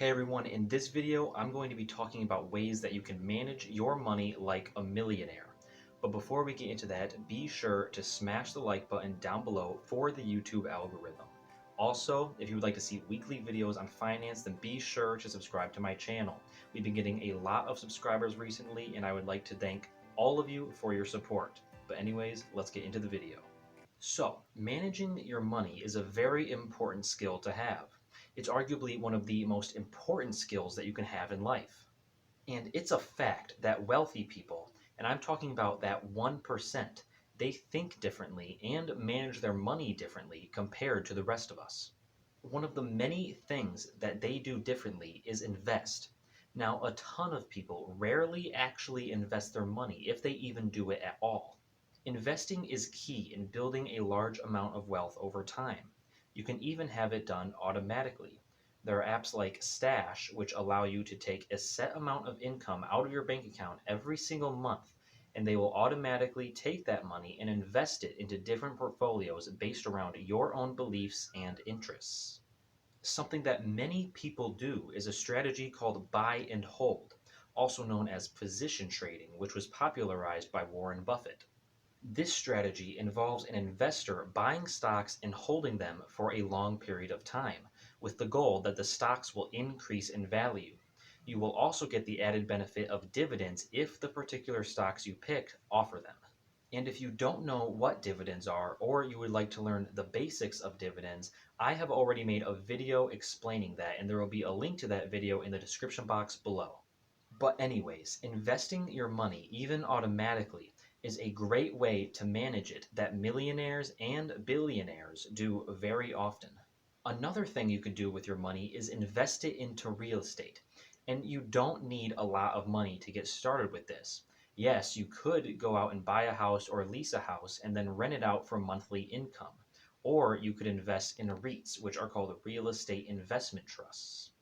Hey everyone, in this video I'm going to be talking about ways that you can manage your money like a millionaire. But before we get into that, be sure to smash the like button down below for the YouTube algorithm. Also, if you would like to see weekly videos on finance, then be sure to subscribe to my channel. We've been getting a lot of subscribers recently and I would like to thank all of you for your support. But anyways, let's get into the video. So, managing your money is a very important skill to have. It's arguably one of the most important skills that you can have in life. And it's a fact that wealthy people, and I'm talking about that 1%, they think differently and manage their money differently compared to the rest of us. One of the many things that they do differently is invest. Now, a ton of people rarely actually invest their money, if they even do it at all. Investing is key in building a large amount of wealth over time. You can even have it done automatically. There are apps like Stash, which allow you to take a set amount of income out of your bank account every single month, and they will automatically take that money and invest it into different portfolios based around your own beliefs and interests. Something that many people do is a strategy called buy and hold, also known as position trading, which was popularized by Warren Buffett. This strategy involves an investor buying stocks and holding them for a long period of time, with the goal that the stocks will increase in value. You will also get the added benefit of dividends if the particular stocks you picked offer them. And if you don't know what dividends are, or you would like to learn the basics of dividends, I have already made a video explaining that, and there will be a link to that video in the description box below. But anyways, investing your money, even automatically, is a great way to manage it that millionaires and billionaires do very often. Another thing you could do with your money is invest it into real estate. And you don't need a lot of money to get started with this. Yes, you could go out and buy a house or lease a house and then rent it out for monthly income. Or you could invest in REITs, which are called real estate investment trusts.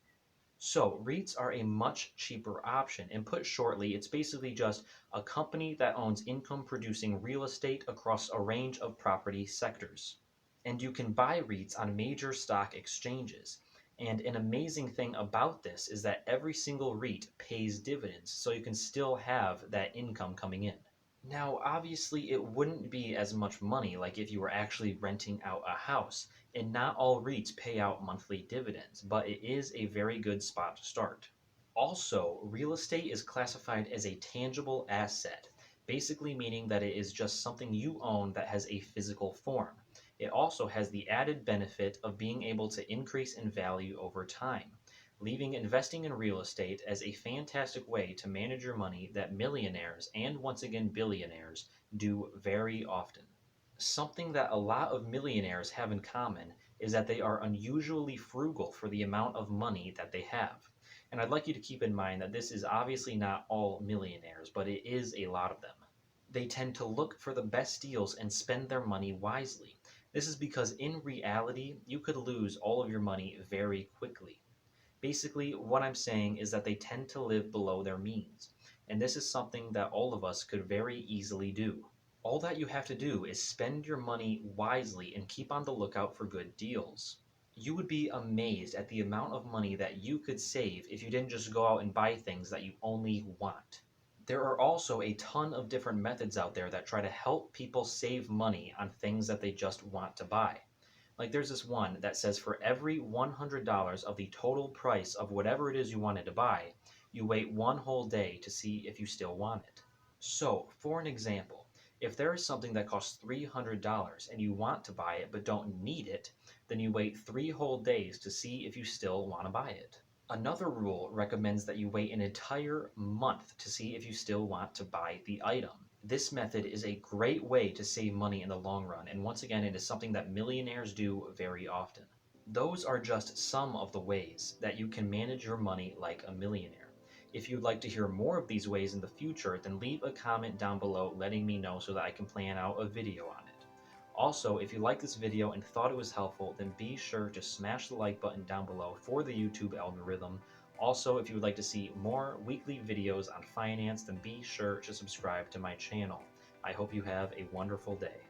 So, REITs are a much cheaper option, and put shortly, it's basically just a company that owns income producing real estate across a range of property sectors. And you can buy REITs on major stock exchanges. And an amazing thing about this is that every single REIT pays dividends, so you can still have that income coming in. Now, obviously, it wouldn't be as much money like if you were actually renting out a house, and not all REITs pay out monthly dividends, but it is a very good spot to start. Also, real estate is classified as a tangible asset, basically meaning that it is just something you own that has a physical form. It also has the added benefit of being able to increase in value over time, leaving investing in real estate as a fantastic way to manage your money that millionaires and once again billionaires do very often. Something that a lot of millionaires have in common is that they are unusually frugal for the amount of money that they have. And I'd like you to keep in mind that this is obviously not all millionaires, but it is a lot of them. They tend to look for the best deals and spend their money wisely. This is because in reality, you could lose all of your money very quickly. Basically, what I'm saying is that they tend to live below their means, and this is something that all of us could very easily do. All that you have to do is spend your money wisely and keep on the lookout for good deals. You would be amazed at the amount of money that you could save if you didn't just go out and buy things that you only want. There are also a ton of different methods out there that try to help people save money on things that they just want to buy. Like there's this one that says for every $100 of the total price of whatever it is you wanted to buy, you wait one whole day to see if you still want it. So, for an example, if there is something that costs $300 and you want to buy it but don't need it, then you wait 3 whole days to see if you still want to buy it. Another rule recommends that you wait an entire month to see if you still want to buy the item. This method is a great way to save money in the long run, and once again, it is something that millionaires do very often. Those are just some of the ways that you can manage your money like a millionaire. If you'd like to hear more of these ways in the future, then leave a comment down below letting me know so that I can plan out a video on it. Also, if you liked this video and thought it was helpful, then be sure to smash the like button down below for the YouTube algorithm. Also, if you would like to see more weekly videos on finance, then be sure to subscribe to my channel. I hope you have a wonderful day.